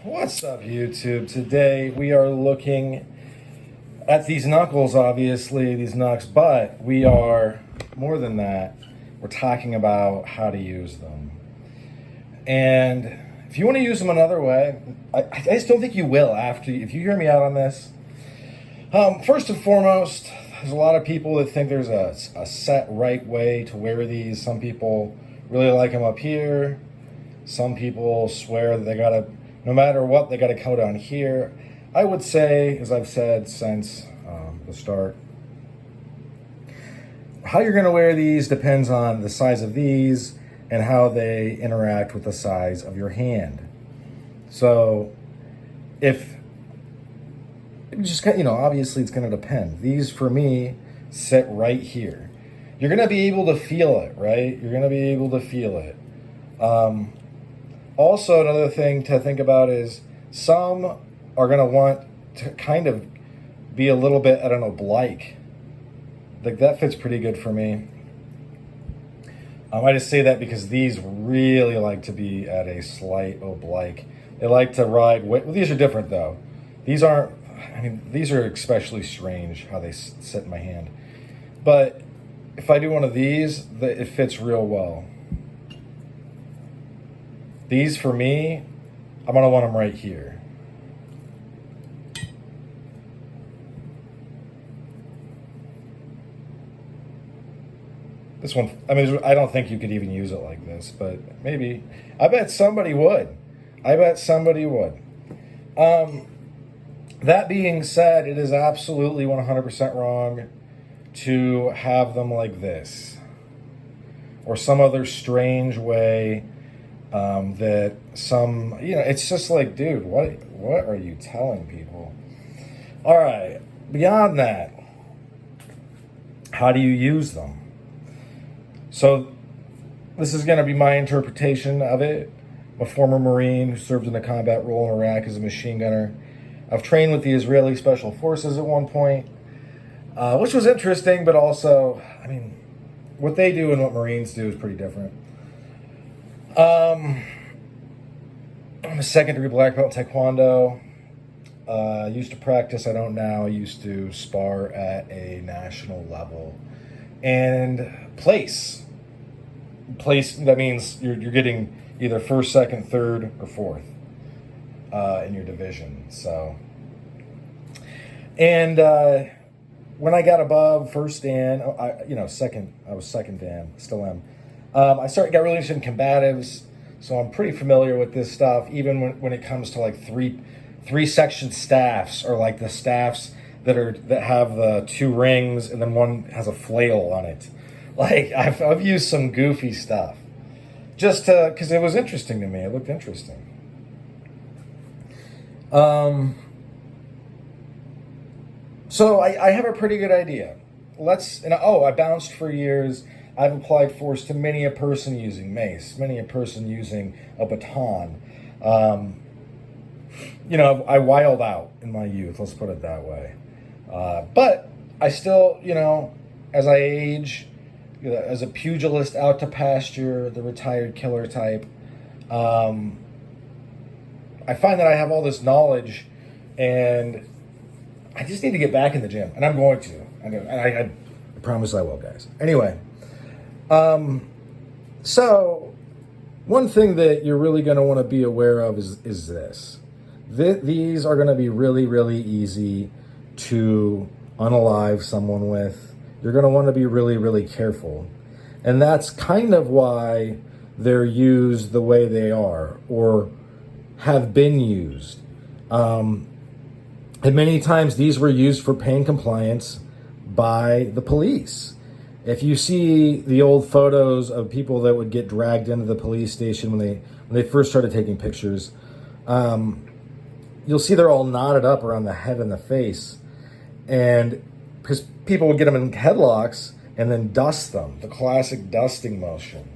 What's up, YouTube? Today we are looking at these knuckles, obviously, these Knucks, but we are more than that. We're talking about how to use them. And if you want to use them another way, I just don't think you will if you hear me out on this. First and foremost, there's a lot of people that think there's a set right way to wear these. Some people really like them up here. Some people swear that they gotta, no matter what, they gotta come down here. I would say, as I've said since the start, how you're gonna wear these depends on the size of these and how they interact with the size of your hand. So if just, obviously it's going to depend. These for me sit right here. You're going to be able to feel it, right? You're going to be able to feel it. Also, another thing to think about is some are going to want to kind of be a little bit at an oblique. Like that fits pretty good for me. I just say that because these really like to be at a slight oblique. They like to ride. Well, these are different though. These aren't. These are especially strange how they sit in my hand. But if I do one of these, it fits real well. These for me, I'm gonna want them right here. This one, I don't think you could even use it like this, but maybe. I bet somebody would. That being said, it is absolutely 100% wrong to have them like this or some other strange way that some, it's just like, dude, what are you telling people? All right, beyond that, how do you use them? So this is going to be my interpretation of it. I'm a former Marine who served in a combat role in Iraq as a machine gunner. I've trained with the Israeli Special Forces at one point, which was interesting, but also, what they do and what Marines do is pretty different. I'm a second-degree black belt in Taekwondo. I used to practice, I don't now. I used to spar at a national level. And place, that means you're getting either first, second, third, or fourth in your division. So, and when I got above first Dan, second, I was second Dan, still am. I got really interested in combatives, so I'm pretty familiar with this stuff. Even when it comes to like three section staffs, or like the staffs that have the two rings and then one has a flail on it. Like I've used some goofy stuff just because it was interesting to me. It looked interesting. So I have a pretty good idea. I bounced for years. I've applied force to many a person using mace, many a person using a baton. I wild out in my youth, let's put it that way. But I still, as I age, as a pugilist out to pasture, the retired killer type, I find that I have all this knowledge, and I just need to get back in the gym, and I'm going to. I promise I will, guys. Anyway, so one thing that you're really going to want to be aware of is this. These are going to be really, really easy to unalive someone with. You're going to want to be really, really careful. And that's kind of why they're used the way they are, or have been used. And many times these were used for pain compliance by the police. If you see the old photos of people that would get dragged into the police station when they first started taking pictures, you'll see they're all knotted up around the head and the face. And because people would get them in headlocks and then dust them, the classic dusting motion.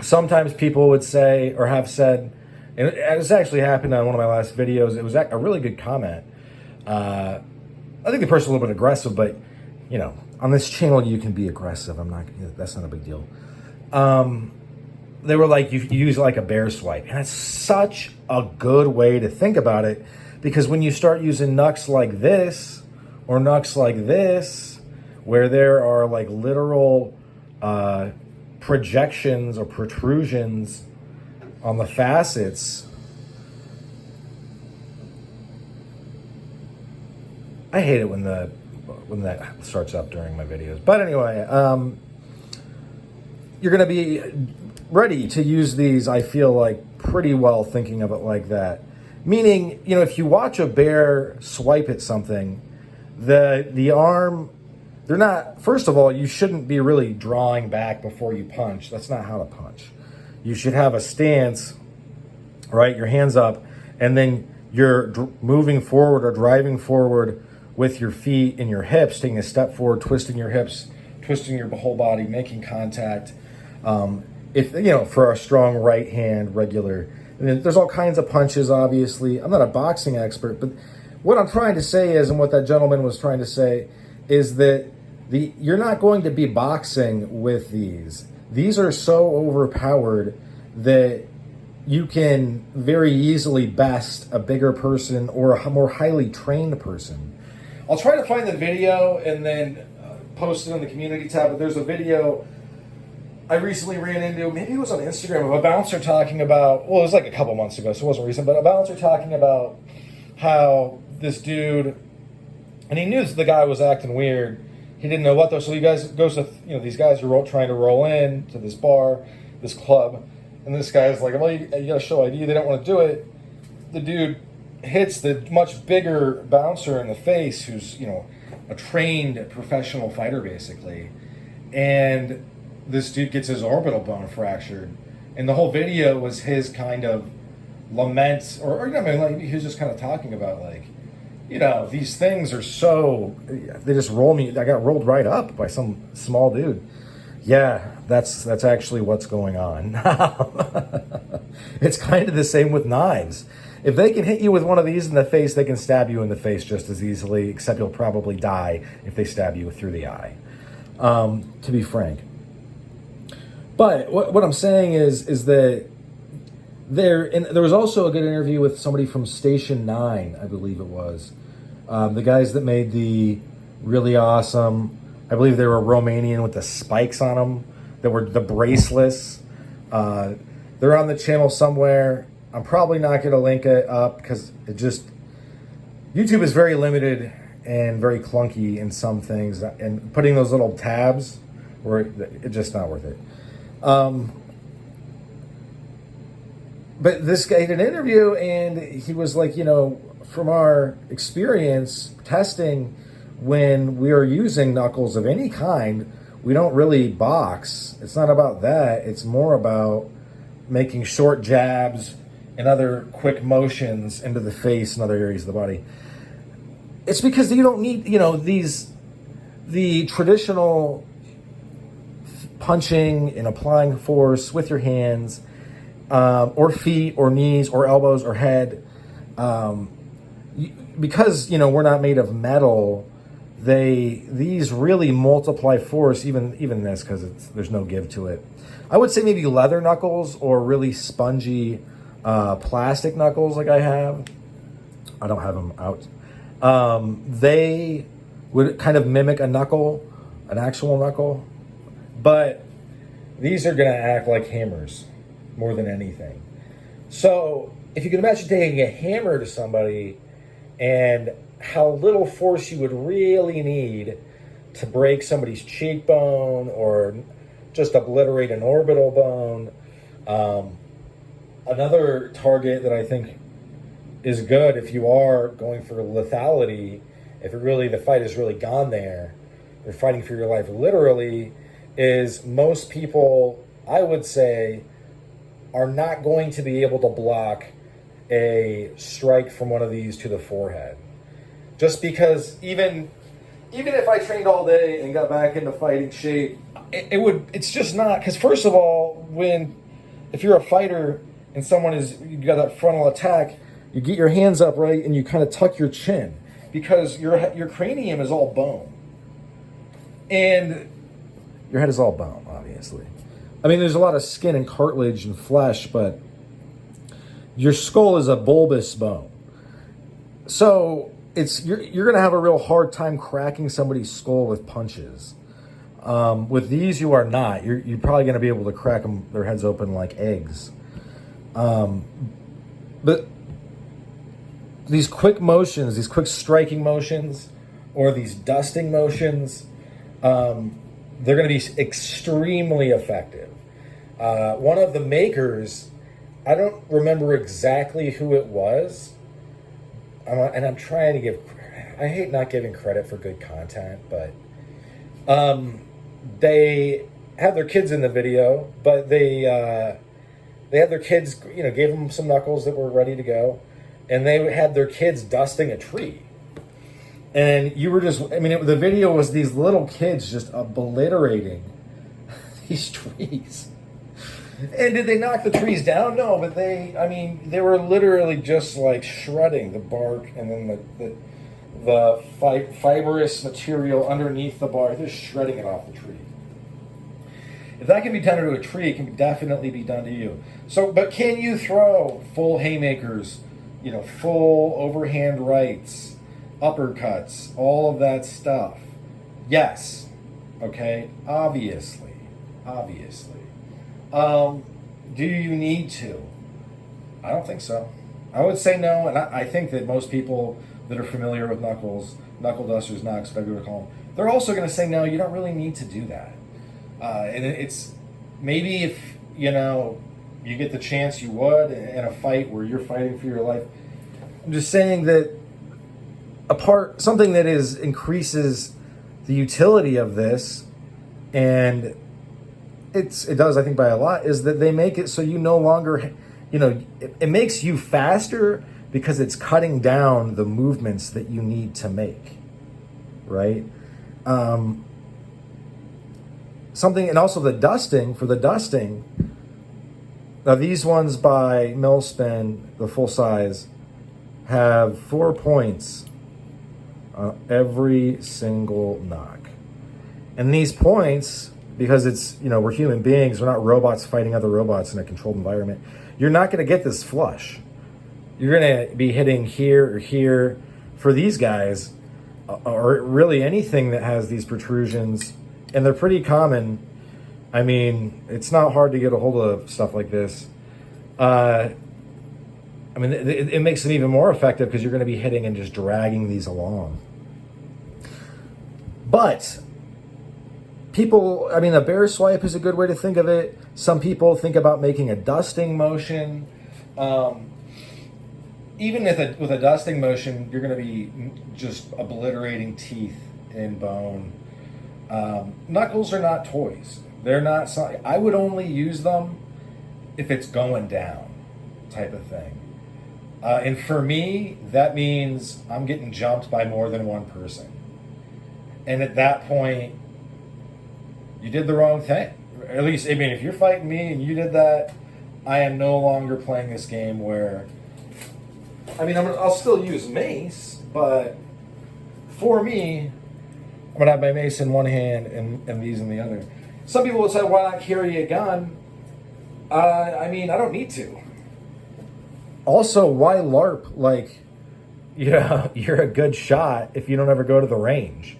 Sometimes people would say, or have said, and it's actually happened on one of my last videos. It was a really good comment. I think the person's a little bit aggressive, but on this channel you can be aggressive. That's not a big deal. they were like, you use like a bear swipe. And it's such a good way to think about it, because when you start using knucks like this or knucks like this, where there are like literal projections or protrusions on the facets, I hate it when that starts up during my videos. But anyway, you're going to be ready to use these, I feel like, pretty well, thinking of it like that. Meaning, you know, if you watch a bear swipe at something, the arm, they're not, first of all, you shouldn't be really drawing back before you punch. That's not how to punch. You should have a stance, right? Your hands up, and then you're moving forward or driving forward with your feet and your hips, taking a step forward, twisting your hips, twisting your whole body, making contact. If, you know, for a strong right hand, regular. And then there's all kinds of punches, obviously. I'm not a boxing expert, but what I'm trying to say is, and what that gentleman was trying to say, is that you're not going to be boxing with these. These are so overpowered that you can very easily best a bigger person or a more highly trained person. I'll try to find the video and then post it in the community tab, but there's a video I recently ran into, maybe it was on Instagram, of a bouncer talking about, well, it was like a couple months ago, so it wasn't recent, but a bouncer talking about how this dude, and he knew the guy was acting weird. He didn't know what though, so he goes to, you know, these guys are trying to roll in to this bar, this club, and this guy's like, well, you gotta show ID. They don't want to do it. The dude hits the much bigger bouncer in the face, who's, you know, a trained professional fighter basically, and this dude gets his orbital bone fractured, and the whole video was his kind of lament, or I mean, like, he was just kind of talking about, like, you know, these things are so, they just roll me. I got rolled right up by some small dude. Yeah, that's actually what's going on. It's kind of the same with knives. If they can hit you with one of these in the face, they can stab you in the face just as easily, except you'll probably die if they stab you through the eye, to be frank. But what I'm saying is that there was also a good interview with somebody from Station 9, I believe it was. The guys that made the really awesome, I believe they were Romanian with the spikes on them, that were the bracelets. They're on the channel somewhere. I'm probably not going to link it up because YouTube is very limited and very clunky in some things. And putting those little tabs, it's just not worth it. But this guy did an interview, and he was like, you know, from our experience testing, when we are using knuckles of any kind, we don't really box. It's not about that. It's more about making short jabs and other quick motions into the face and other areas of the body. It's because you don't need, you know, the traditional punching and applying force with your hands, or feet or knees or elbows or head, because, you know, we're not made of metal. These really multiply force, even this, because there's no give to it. I would say maybe leather knuckles or really spongy plastic knuckles like I have. I don't have them out. They would kind of mimic a knuckle, an actual knuckle. But these are going to act like hammers more than anything. So if you can imagine taking a hammer to somebody and how little force you would really need to break somebody's cheekbone or just obliterate an orbital bone. Another target that I think is good if you are going for lethality, if the fight is really gone there, you're fighting for your life literally, is most people, I would say, are not going to be able to block a strike from one of these to the forehead. Just because even if I trained all day and got back into fighting shape, it's just not, because first of all, if you're a fighter and you got that frontal attack, you get your hands up, right, and you kind of tuck your chin because your cranium is all bone. And your head is all bone, obviously. I mean, there's a lot of skin and cartilage and flesh, but your skull is a bulbous bone. So you're going to have a real hard time cracking somebody's skull with punches. With these, you are not. You're probably going to be able to crack their heads open like eggs. But these quick motions, these quick striking motions, or these dusting motions, they're going to be extremely effective. One of the makers, I don't remember exactly who it was, and I'm trying to give, I hate not giving credit for good content, but they had their kids in the video, but they had their kids, gave them some knuckles that were ready to go, and they had their kids dusting a tree. And you were the video was these little kids just obliterating these trees. And did they knock the trees down? No, but they were literally just like shredding the bark and then the fibrous material underneath the bark, just shredding it off the tree. If that can be done to a tree, it can definitely be done to you. So, but can you throw full haymakers, full overhand rights, uppercuts, all of that stuff? Yes. Okay. Obviously. Do you need to? I don't think so. I would say no, and I think that most people that are familiar with knuckles, knuckle dusters, Knucks, whatever you want to call them, they're also going to say no, you don't really need to do that. And it's maybe if you get the chance, you would in a fight where you're fighting for your life. I'm just saying that something that increases the utility of this, and it does, I think, by a lot, is that they make it so you no longer, it makes you faster because it's cutting down the movements that you need to make, right? And also the dusting, now these ones by Millspin, the full size, have 4 points on every single knock. And these points, because it's, we're human beings, we're not robots fighting other robots in a controlled environment, you're not going to get this flush. You're going to be hitting here or here. For these guys, or really anything that has these protrusions, and they're pretty common. I mean, it's not hard to get a hold of stuff like this. It makes them even more effective because you're going to be hitting and just dragging these along. But a bear swipe is a good way to think of it. Some people think about making a dusting motion. Even with a dusting motion, you're going to be just obliterating teeth and bone. Knuckles are not toys. They're not. I would only use them if it's going down, type of thing. And for me, that means I'm getting jumped by more than one person. And at that point, you did the wrong thing. At least, if you're fighting me and you did that, I am no longer playing this game where, I'll still use mace, but for me, I'm going to have my mace in one hand and these in the other. Some people would say, why not carry a gun? I don't need to. Also, why LARP? You're a good shot if you don't ever go to the range.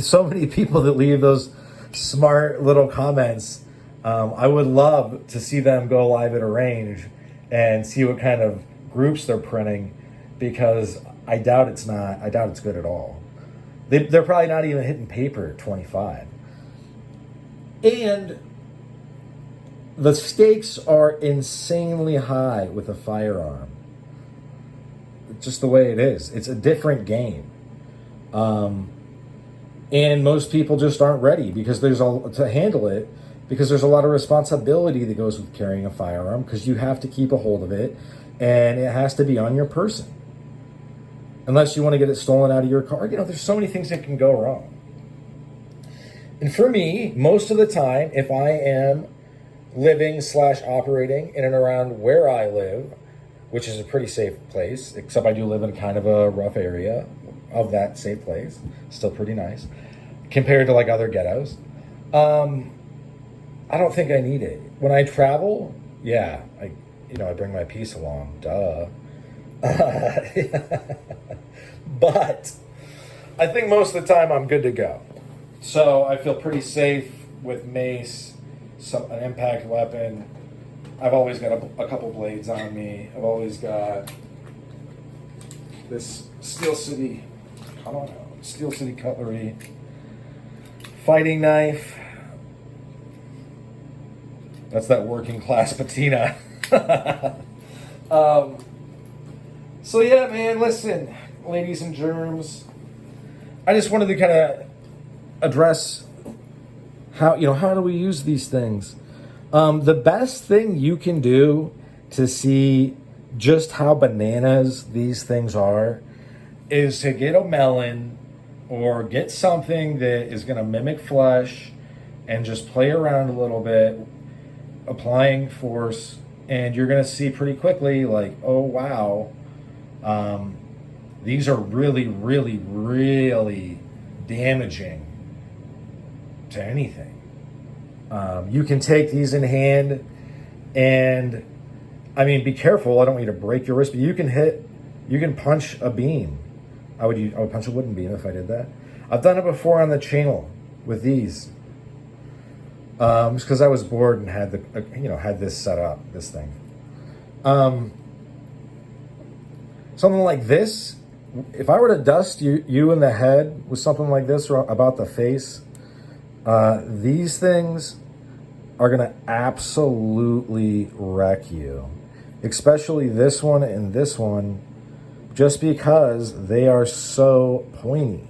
So many people that leave those smart little comments. I would love to see them go live at a range and see what kind of groups they're printing, because I doubt it's good at all. They're probably not even hitting paper at 25. And the stakes are insanely high with a firearm. It's just the way it is. It's a different game. And most people just aren't ready to handle it, because there's a lot of responsibility that goes with carrying a firearm, because you have to keep a hold of it, and it has to be on your person. Unless you want to get it stolen out of your car. There's so many things that can go wrong. And for me, most of the time, if I am living/operating in and around where I live, which is a pretty safe place, except I do live in kind of a rough area of that safe place, still pretty nice, compared to other ghettos. I don't think I need it. When I travel, yeah, I bring my piece along, duh. But I think most of the time I'm good to go. So I feel pretty safe with mace, an impact weapon. I've always got a couple blades on me. I've always got this Steel City cutlery, fighting knife. That's that working class patina. So yeah, man, listen, ladies and germs, I just wanted to kind of address how do we use these things. The best thing you can do to see just how bananas these things are is to get a melon or get something that is going to mimic flesh and just play around a little bit, applying force, and you're going to see pretty quickly, like, oh wow, these are really, really, really damaging to anything. You can take these in hand, and I mean, be careful. I don't want you to break your wrist, but you can punch a beam. I would punch a wooden beam if I did that. I've done it before on the channel with these, just because I was bored and had had this set up, this thing. Something like this. If I were to dust you in the head with something like this or about the face, these things are gonna absolutely wreck you, especially this one and this one, just because they are so pointy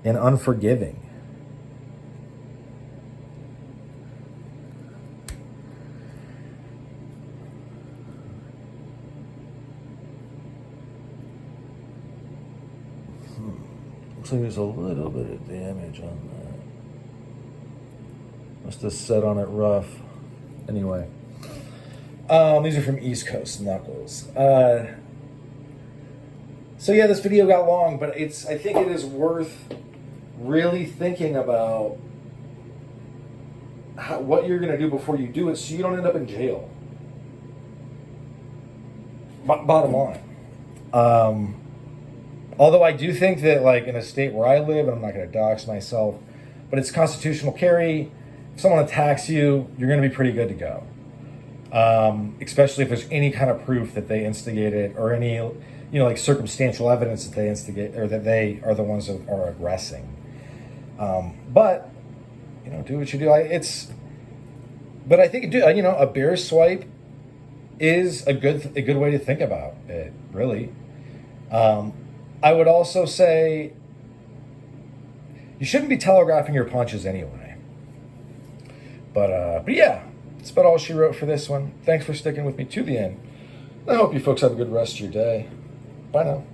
and unforgiving. Looks like there's a little bit of damage on that. Must have set on it rough. Anyway, these are from East Coast Knuckles. So yeah, this video got long, but I think it is worth really thinking about what you're going to do before you do it, so you don't end up in jail. Bottom line. Although I do think that, like, in a state where I live, and I'm not going to dox myself, but it's constitutional carry. If someone attacks you, you're going to be pretty good to go. Especially if there's any kind of proof that they instigated, or any, like circumstantial evidence that they instigate, or that they are the ones that are aggressing. But do what you do. But I think a bear swipe is a good way to think about it. Really. I would also say you shouldn't be telegraphing your punches anyway. But yeah, that's about all she wrote for this one. Thanks for sticking with me to the end. I hope you folks have a good rest of your day. Bye now.